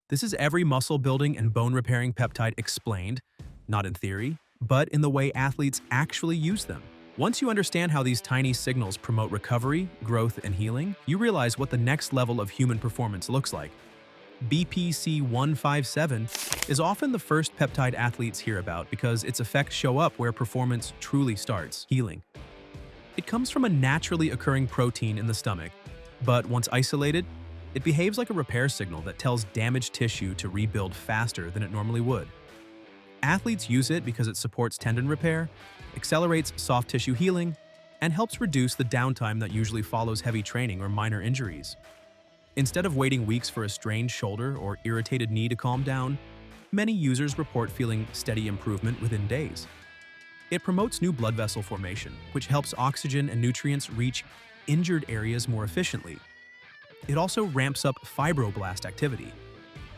This is every muscle building and bone repairing peptide explained, not in theory, but in the way athletes actually use them. Once you understand how these tiny signals promote recovery, growth, and healing, you realize what the next level of human performance looks like. BPC 157 is often the first peptide athletes hear about because its effects show up where performance truly starts, healing. It comes from a naturally occurring protein in the stomach, but once isolated, it behaves like a repair signal that tells damaged tissue to rebuild faster than it normally would. Athletes use it because it supports tendon repair, accelerates soft tissue healing, and helps reduce the downtime that usually follows heavy training or minor injuries. Instead of waiting weeks for a strained shoulder or irritated knee to calm down, many users report feeling steady improvement within days. It promotes new blood vessel formation, which helps oxygen and nutrients reach injured areas more efficiently. It also ramps up fibroblast activity,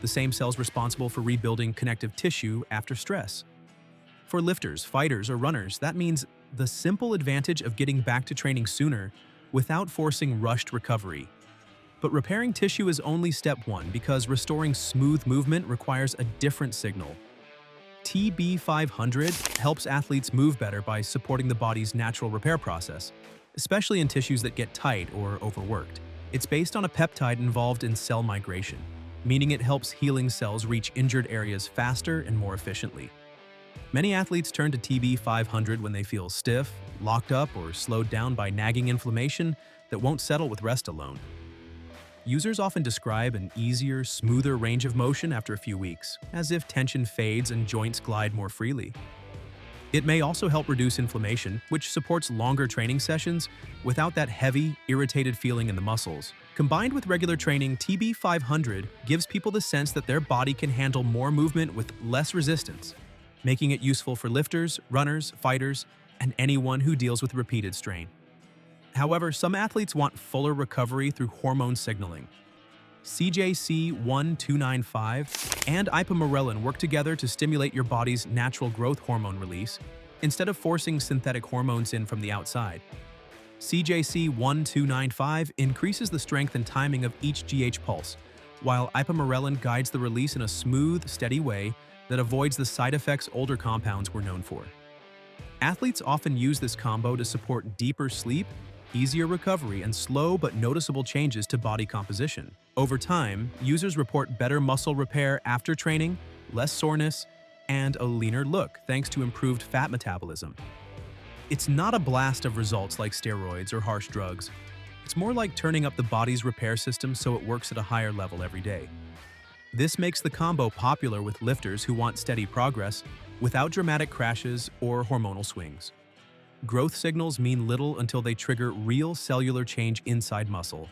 the same cells responsible for rebuilding connective tissue after stress. For lifters, fighters, or runners, that means the simple advantage of getting back to training sooner without forcing rushed recovery. But repairing tissue is only step one because restoring smooth movement requires a different signal. TB500 helps athletes move better by supporting the body's natural repair process, especially in tissues that get tight or overworked. It's based on a peptide involved in cell migration, meaning it helps healing cells reach injured areas faster and more efficiently. Many athletes turn to TB500 when they feel stiff, locked up, or slowed down by nagging inflammation that won't settle with rest alone. Users often describe an easier, smoother range of motion after a few weeks, as if tension fades and joints glide more freely. It may also help reduce inflammation, which supports longer training sessions without that heavy, irritated feeling in the muscles. Combined with regular training, TB500 gives people the sense that their body can handle more movement with less resistance, making it useful for lifters, runners, fighters, and anyone who deals with repeated strain. However, some athletes want fuller recovery through hormone signaling. CJC1295 and ipamorelin work together to stimulate your body's natural growth hormone release instead of forcing synthetic hormones in from the outside. CJC1295 increases the strength and timing of each GH pulse, while ipamorelin guides the release in a smooth, steady way that avoids the side effects older compounds were known for. Athletes often use this combo to support deeper sleep, easier recovery, and slow but noticeable changes to body composition. Over time, users report better muscle repair after training, less soreness, and a leaner look thanks to improved fat metabolism. It's not a blast of results like steroids or harsh drugs. It's more like turning up the body's repair system so it works at a higher level every day. This makes the combo popular with lifters who want steady progress without dramatic crashes or hormonal swings. Growth signals mean little until they trigger real cellular change inside muscle.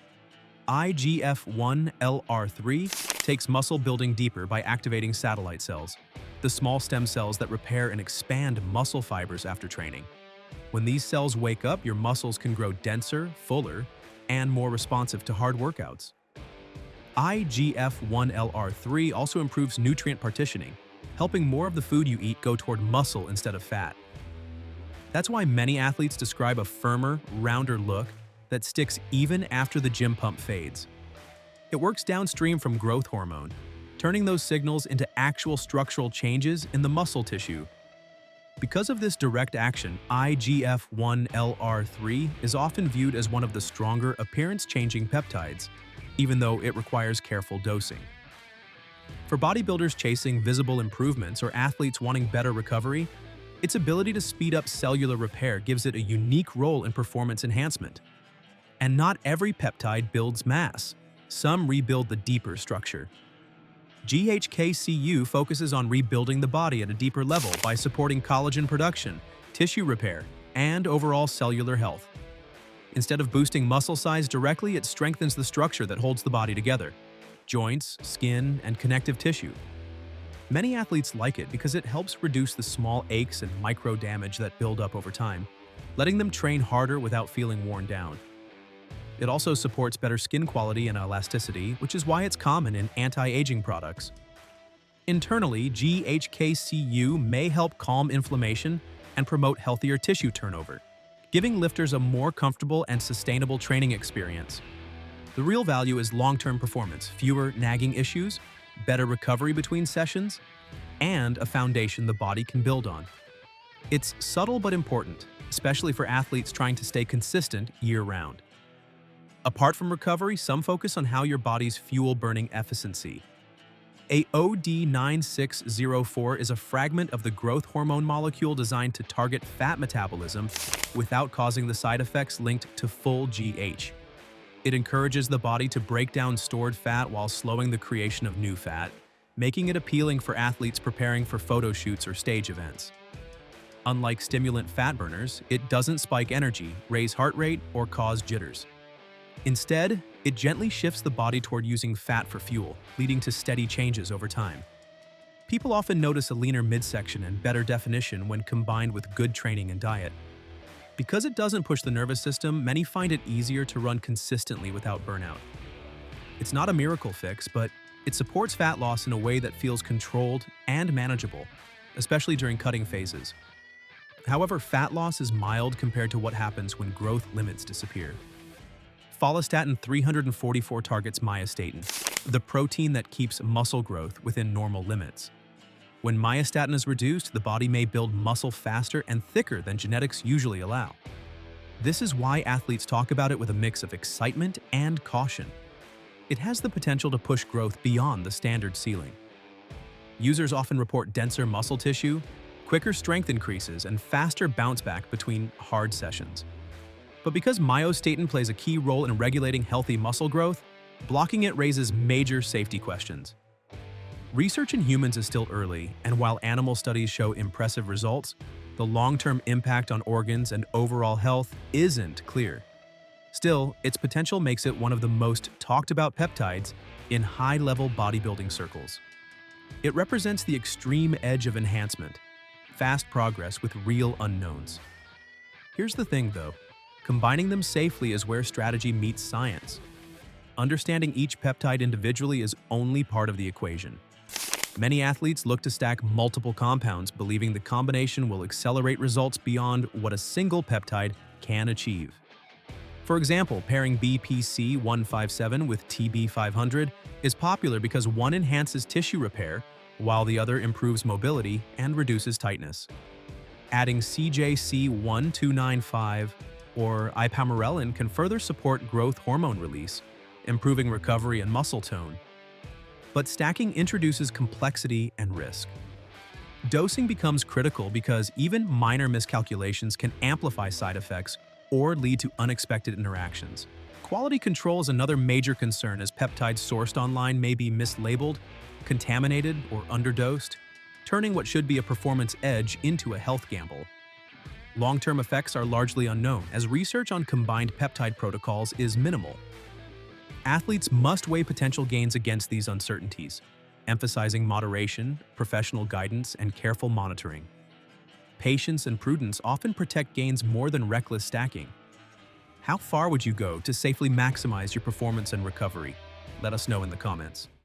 IGF-1LR3 takes muscle building deeper by activating satellite cells, the small stem cells that repair and expand muscle fibers after training. When these cells wake up, your muscles can grow denser, fuller, and more responsive to hard workouts. IGF-1LR3 also improves nutrient partitioning, helping more of the food you eat go toward muscle instead of fat. That's why many athletes describe a firmer, rounder look that sticks even after the gym pump fades. It works downstream from growth hormone, turning those signals into actual structural changes in the muscle tissue. Because of this direct action, IGF-1LR3 is often viewed as one of the stronger appearance-changing peptides, even though it requires careful dosing. For bodybuilders chasing visible improvements or athletes wanting better recovery, its ability to speed up cellular repair gives it a unique role in performance enhancement. And not every peptide builds mass. Some rebuild the deeper structure. GHKCU focuses on rebuilding the body at a deeper level by supporting collagen production, tissue repair, and overall cellular health. Instead of boosting muscle size directly, it strengthens the structure that holds the body together: joints, skin, and connective tissue. Many athletes like it because it helps reduce the small aches and micro damage that build up over time, letting them train harder without feeling worn down. It also supports better skin quality and elasticity, which is why it's common in anti-aging products. Internally, GHKCU may help calm inflammation and promote healthier tissue turnover, giving lifters a more comfortable and sustainable training experience. The real value is long-term performance, fewer nagging issues, better recovery between sessions, and a foundation the body can build on. It's subtle but important, especially for athletes trying to stay consistent year-round. Apart from recovery, some focus on how your body's fuel-burning efficiency. A OD9604 is a fragment of the growth hormone molecule designed to target fat metabolism without causing the side effects linked to full GH. It encourages the body to break down stored fat while slowing the creation of new fat, making it appealing for athletes preparing for photo shoots or stage events. Unlike stimulant fat burners, it doesn't spike energy, raise heart rate, or cause jitters. Instead, it gently shifts the body toward using fat for fuel, leading to steady changes over time. People often notice a leaner midsection and better definition when combined with good training and diet. Because it doesn't push the nervous system, many find it easier to run consistently without burnout. It's not a miracle fix, but it supports fat loss in a way that feels controlled and manageable, especially during cutting phases. However, fat loss is mild compared to what happens when growth limits disappear. Follistatin 344 targets myostatin, the protein that keeps muscle growth within normal limits. When myostatin is reduced, the body may build muscle faster and thicker than genetics usually allow. This is why athletes talk about it with a mix of excitement and caution. It has the potential to push growth beyond the standard ceiling. Users often report denser muscle tissue, quicker strength increases, and faster bounce back between hard sessions. But because myostatin plays a key role in regulating healthy muscle growth, blocking it raises major safety questions. Research in humans is still early, and while animal studies show impressive results, the long-term impact on organs and overall health isn't clear. Still, its potential makes it one of the most talked about peptides in high-level bodybuilding circles. It represents the extreme edge of enhancement, fast progress with real unknowns. Here's the thing, though. Combining them safely is where strategy meets science. Understanding each peptide individually is only part of the equation. Many athletes look to stack multiple compounds, believing the combination will accelerate results beyond what a single peptide can achieve. For example, pairing BPC-157 with TB-500 is popular because one enhances tissue repair, while the other improves mobility and reduces tightness. Adding CJC-1295 or ipamorelin can further support growth hormone release, improving recovery and muscle tone. But stacking introduces complexity and risk. Dosing becomes critical because even minor miscalculations can amplify side effects or lead to unexpected interactions. Quality control is another major concern, as peptides sourced online may be mislabeled, contaminated, or underdosed, turning what should be a performance edge into a health gamble. Long-term effects are largely unknown, as research on combined peptide protocols is minimal. Athletes must weigh potential gains against these uncertainties, emphasizing moderation, professional guidance, and careful monitoring. Patience and prudence often protect gains more than reckless stacking. How far would you go to safely maximize your performance and recovery? Let us know in the comments.